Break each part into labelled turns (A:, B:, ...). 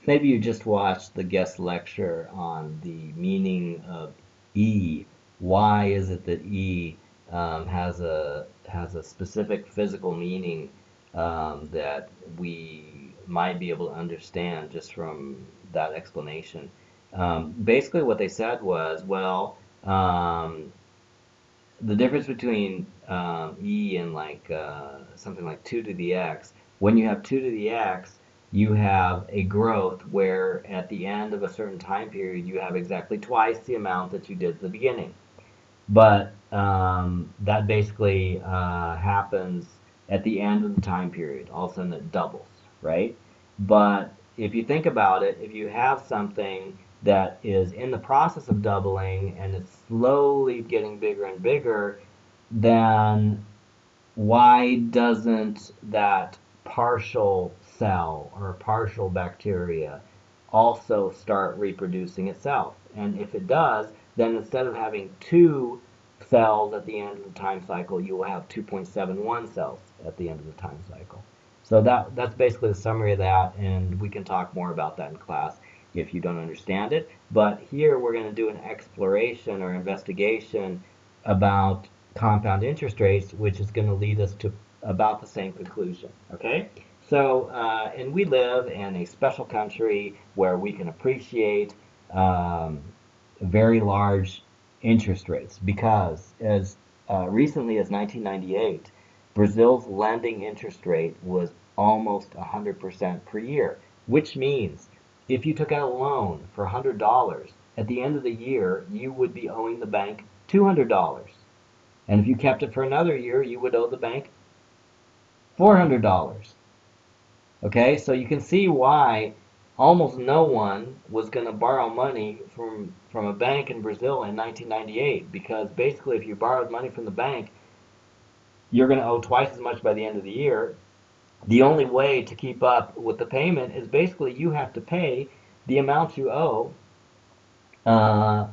A: Maybe you just watched the guest lecture on the meaning of E. Why is it that E has a specific physical meaning that we might be able to understand just from that explanation? Basically, what they said was, well, the difference between E and like something like 2 to the x, when you have 2 to the x, you have a growth where at the end of a certain time period, you have exactly twice the amount that you did at the beginning. But that basically happens at the end of the time period. All of a sudden it doubles, right? But if you think about it, if you have something that is in the process of doubling and it's slowly getting bigger and bigger, then why doesn't that partial cell or partial bacteria also start reproducing itself? And if it does, then instead of having two cells at the end of the time cycle, you will have 2.71 cells at the end of the time cycle. So that's basically the summary of that, and we can talk more about that in class if you don't understand it. But here we're going to do an exploration or investigation about compound interest rates, which is going to lead us to about the same conclusion. Okay? So, and we live in a special country where we can appreciate um, very large interest rates because as recently as 1998, Brazil's lending interest rate was almost 100% per year, which means if you took out a loan for $100, at the end of the year, you would be owing the bank $200. And if you kept it for another year, you would owe the bank $400. Okay, so you can see why almost no one was going to borrow money from a bank in Brazil in 1998 because basically if you borrowed money from the bank, you're going to owe twice as much by the end of the year. The only way to keep up with the payment is basically you have to pay the amount you owe uh,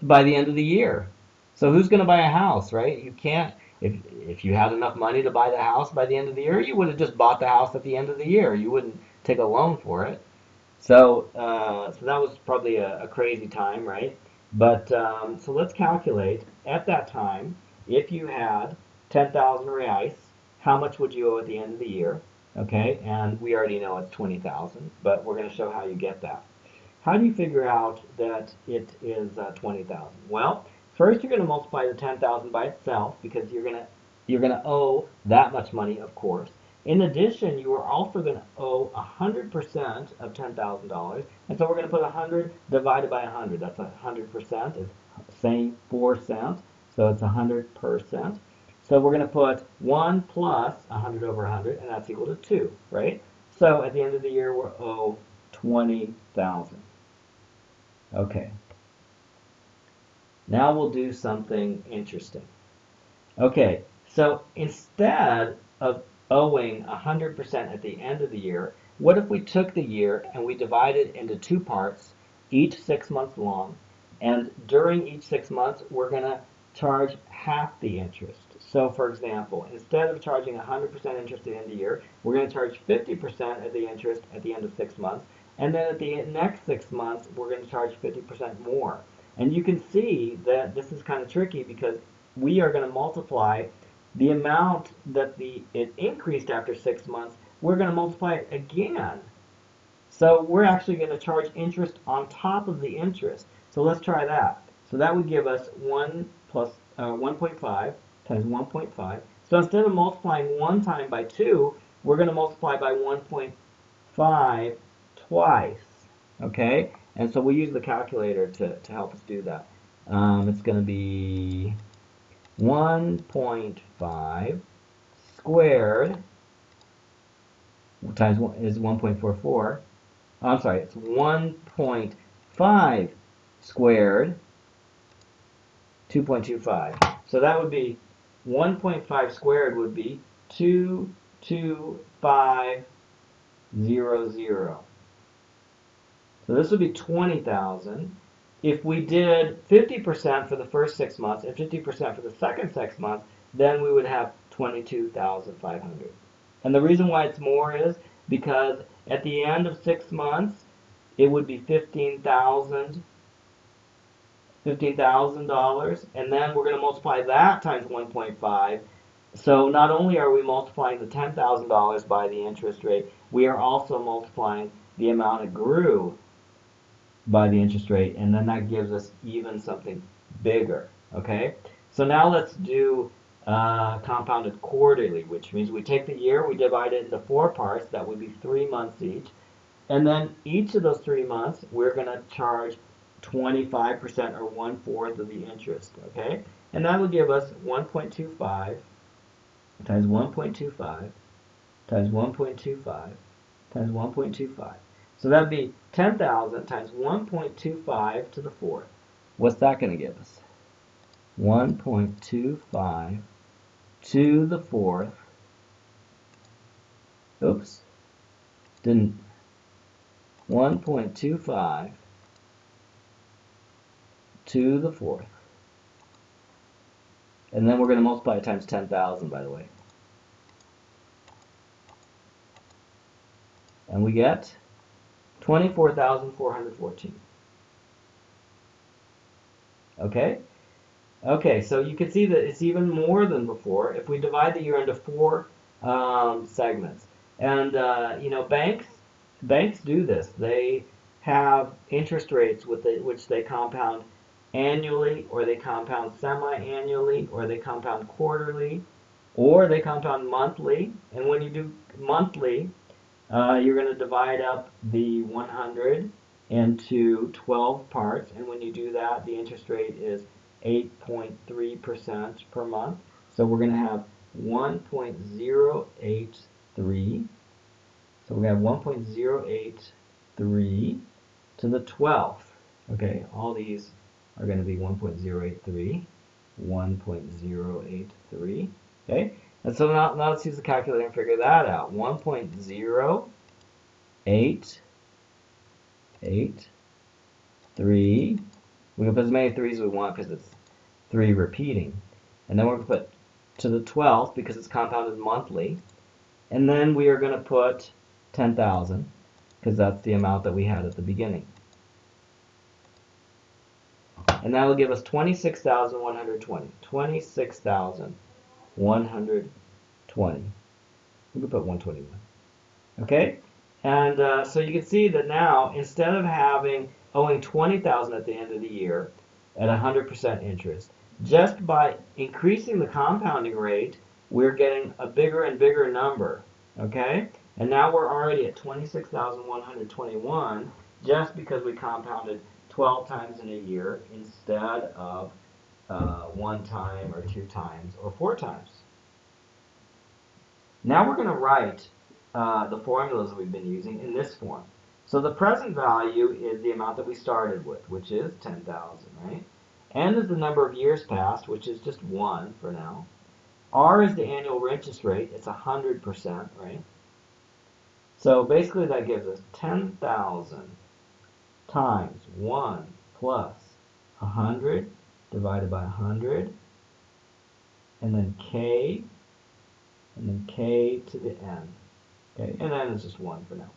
A: by the end of the year. So who's going to buy a house, right? You can't. If you had enough money to buy the house by the end of the year, you would have just bought the house at the end of the year. You wouldn't take a loan for it. So that was probably a crazy time, right? But so let's calculate at that time if you had 10,000 reais, how much would you owe at the end of the year? Okay, and we already know it's 20,000, but we're going to show how you get that. How do you figure out that it is 20,000? Well, first you're going to multiply the 10,000 by itself because you're going to owe that much money, of course. In addition, you are also going to owe 100% of $10,000, and so we're going to put 100 divided by 100. That's 100% is same 4 cents, so it's 100%. So we're going to put 1 plus 100 over 100, and that's equal to 2, right? So at the end of the year, we're owe 20,000. Okay, now we'll do something interesting. Okay, so instead of owing 100% at the end of the year, what if we took the year and we divided into two parts, each 6 months long, and during each 6 months, we're going to charge half the interest. So, for example, instead of charging 100% interest at the end of the year, we're going to charge 50% of the interest at the end of 6 months, and then at the next 6 months, we're going to charge 50% more. And you can see that this is kind of tricky because we are going to multiply the amount that it increased after 6 months, we're going to multiply it again. So we're actually going to charge interest on top of the interest. So let's try that. So that would give us 1 plus 1.5 times 1.5. So instead of multiplying one time by 2, we're going to multiply by 1.5 twice. Okay? And so we'll use the calculator to help us do that. It's going to be 1.5 squared times 1 is 1.44. Oh, I'm sorry, it's 1.5 squared, 2.25. So that would be 1.5 squared would be 22500. So this would be 20,000. If we did 50% for the first 6 months and 50% for the second 6 months, then we would have 22,500. And the reason why it's more is because At the end of 6 months, it would be $15,000, and then we're going to multiply that times 1.5. So not only are we multiplying the $10,000 by the interest rate, we are also multiplying the amount it grew by the interest rate, and then that gives us even something bigger. Okay, so now let's do compounded quarterly, which means we take the year, we divide it into 4 parts. That would be 3 months each, and then each of those 3 months we're going to charge 25% or 1/4 of the interest. Okay, and that will give us 1.25 times 1.25 times 1.25 times 1.25. So that would be 10,000 times 1.25 to the fourth. What's that going to give us? 1.25 to the fourth. Oops. Didn't. 1.25 to the fourth. And then we're going to multiply it times 10,000, by the way. And we get 24,414. Okay? Okay, so you can see that it's even more than before if we divide the year into 4 segments. And, you know, banks do this. They have interest rates with which they compound annually, or they compound semi-annually, or they compound quarterly, or they compound monthly. And when you do monthly, you're going to divide up the 100 into 12 parts, and when you do that, the interest rate is 8.3% per month. So we're going to have 1.083. So we have 1.083 to the 12th. Okay, all these are going to be 1.083, 1.083. Okay, and so now let's use the calculator and figure that out. 1.083. We can put as many 3's as we want because it's 3 repeating. And then we're going to put to the 12th because it's compounded monthly. And then we are going to put 10,000 because that's the amount that we had at the beginning. And that will give us 26,120. 26,120. We can put 121. Okay? And so you can see that now, instead of owing 20,000 at the end of the year at 100% interest, just by increasing the compounding rate, we're getting a bigger and bigger number. Okay? And now we're already at 26,121 just because we compounded 12 times in a year instead of 1 time or 2 times or 4 times. Now we're going to write the formulas we've been using in this form. So the present value is the amount that we started with, which is 10,000, right? N is the number of years passed, which is just 1 for now. R is the annual interest rate. It's 100%, right? So basically that gives us 10,000 times 1 plus 100 divided by 100, and then K, and then K to the N. Okay, and N is just 1 for now.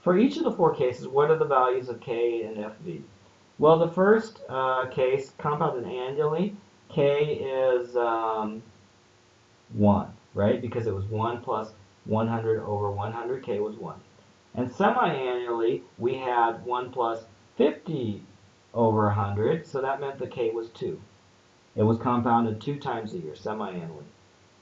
A: For each of the 4 cases, what are the values of K and FV? Well, the first case, compounded annually, K is 1, right? Because it was 1 plus 100 over 100, K was 1. And semi-annually, we had 1 plus 50 over 100, so that meant the K was 2. It was compounded 2 times a year, semi-annually.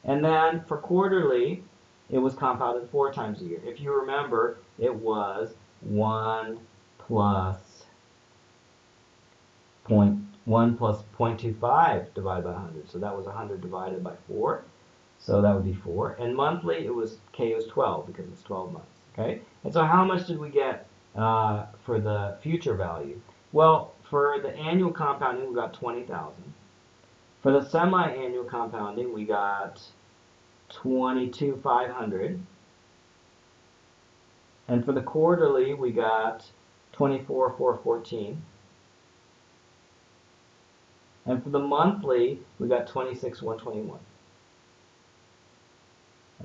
A: And then for quarterly, it was compounded 4 times a year. If you remember, it was 1 plus 0.25 divided by 100. So that was 100 divided by 4. So that would be 4. And monthly, K was 12 because it's 12 months. Okay. And so how much did we get for the future value? Well, for the annual compounding, we got 20,000. For the semi-annual compounding, we got 22,500. And for the quarterly, we got 24,414. And for the monthly, we got 26,121.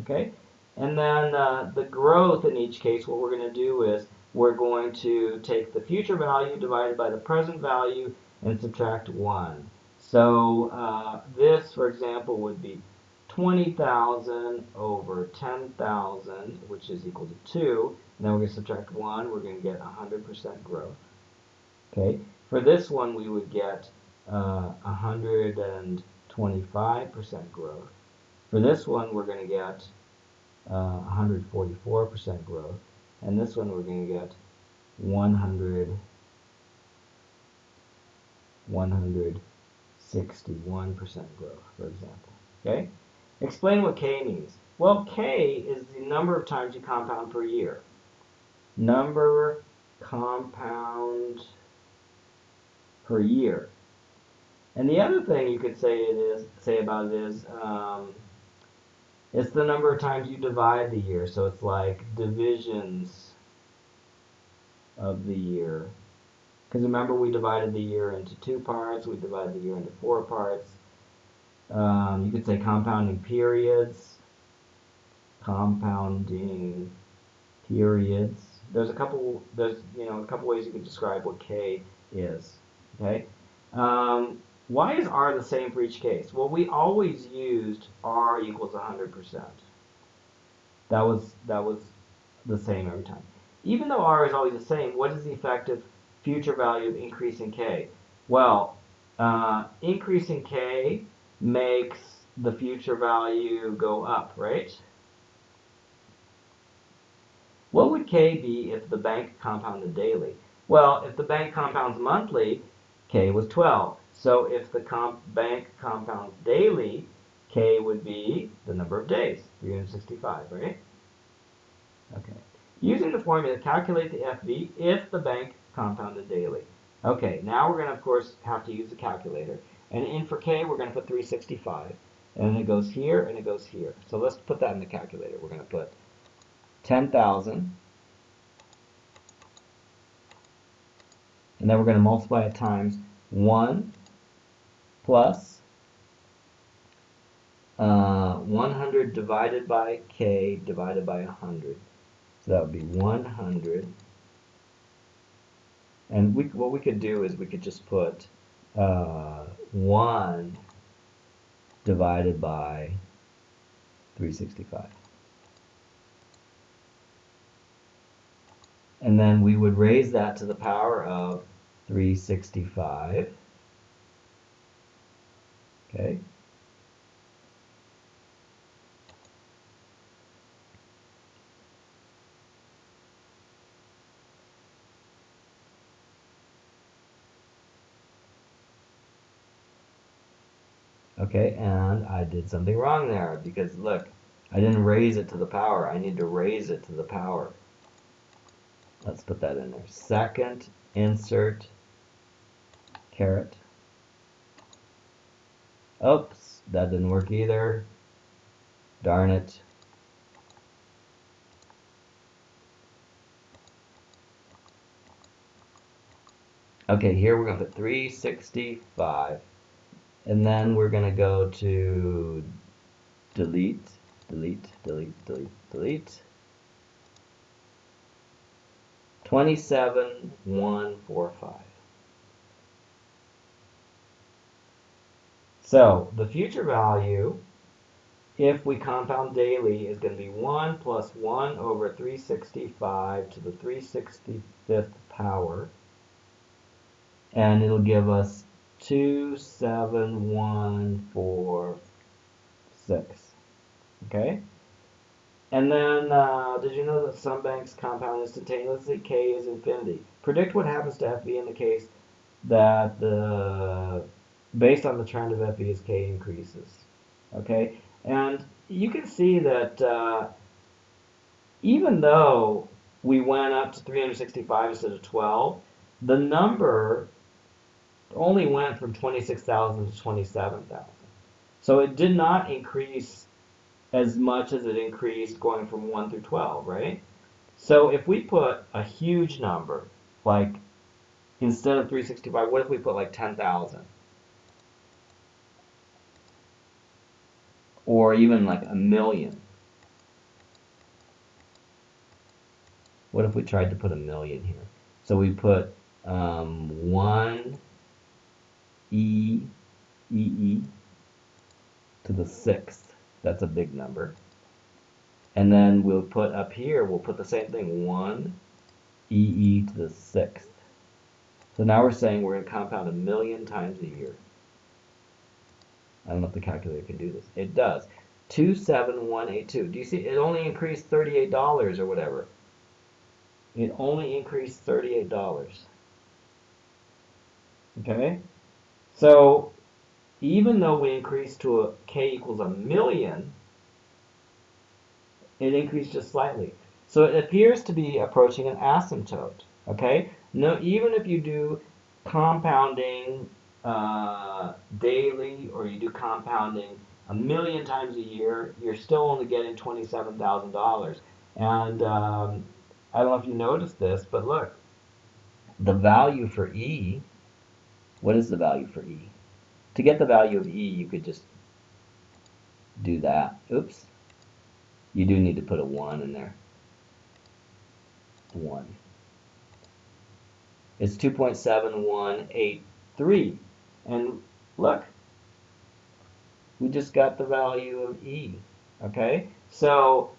A: Okay? And then the growth in each case, what we're going to do is we're going to take the future value divided by the present value and subtract 1. So this, for example, would be 20,000 over 10,000, which is equal to 2. And then we're going to subtract 1. We're going to get 100% growth. Okay. For this one, we would get 125% growth. For this one, we're going to get 144% growth, and this one we're going to get 161% growth, for example. Okay? Explain what K means. Well, K is the number of times you compound per year. Number compound per year. And the other thing you could say about it is it's the number of times you divide the year. So it's like divisions of the year. Because remember, we divided the year into 2 parts. We divided the year into 4 parts. You could say compounding periods. Compounding periods. There's a couple ways you could describe what K is. Okay. Why is R the same for each case? Well, we always used R equals 100%. That was the same every time. Even though R is always the same, what is the effective future value of increasing K? Well, increasing K makes the future value go up, right? What would K be if the bank compounded daily? Well, if the bank compounds monthly, K was 12. So if the bank compounds daily, K would be the number of days, 365, right? Okay. Using the formula, calculate the FV if the bank compounded daily. Okay, now we're going to, of course, have to use the calculator. And in for K, we're going to put 365. And it goes here, and it goes here. So let's put that in the calculator. We're going to put 10,000. And then we're going to multiply it times 1 plus 100 divided by K divided by 100. So that would be 100. And what we could do is we could just put 1 divided by 365. And then we would raise that to the power of 365. Okay. Okay, and I did something wrong there because look, I didn't raise it to the power. I need to raise it to the power. Let's put that in there. Second, insert, caret. Oops, that didn't work either. Darn it. Okay, here we're going to put 365. And then we're going to go to delete, delete, delete, delete, delete. 27,145. So the future value, if we compound daily, is going to be 1 plus 1 over 365 to the 365th power. And it'll give us 27146. Okay? And then, did you know that some banks compound instantaneously? K is infinity. Predict what happens to FV in the case that based on the trend of FV as K increases. Okay? And you can see that even though we went up to 365 instead of 12, the number only went from 26,000 to 27,000. So it did not increase as much as it increased going from 1 through 12, right? So if we put a huge number, like instead of 365, what if we put like 10,000? Or even like 1,000,000. What if we tried to put a million here? So we put 1 e to the sixth. That's a big number. And then we'll put up here, we'll put the same thing, 1 to the sixth. So now we're saying we're going to compound 1,000,000 times a year. I don't know if the calculator can do this. It does. 27182. Do you see? It only increased $38 or whatever. It only increased $38. Okay? So even though we increased to a k equals 1,000,000, it increased just slightly. So it appears to be approaching an asymptote. Okay? No, even if you do compounding daily, or you do compounding 1,000,000 times a year, you're still only getting $27,000. And I don't know if you noticed this, but look, the value for E, what is the value for E? To get the value of E, you could just do that. Oops. You do need to put a 1 in there. 1. It's 2.7183. And look, we just got the value of E. Okay? So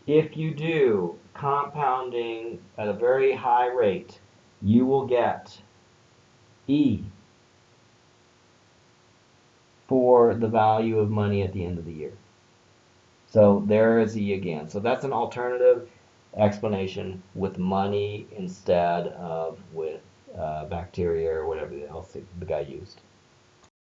A: if you do compounding at a very high rate, you will get E for the value of money at the end of the year. So there is E again. So that's an alternative explanation with money instead of with bacteria or whatever else the guy used.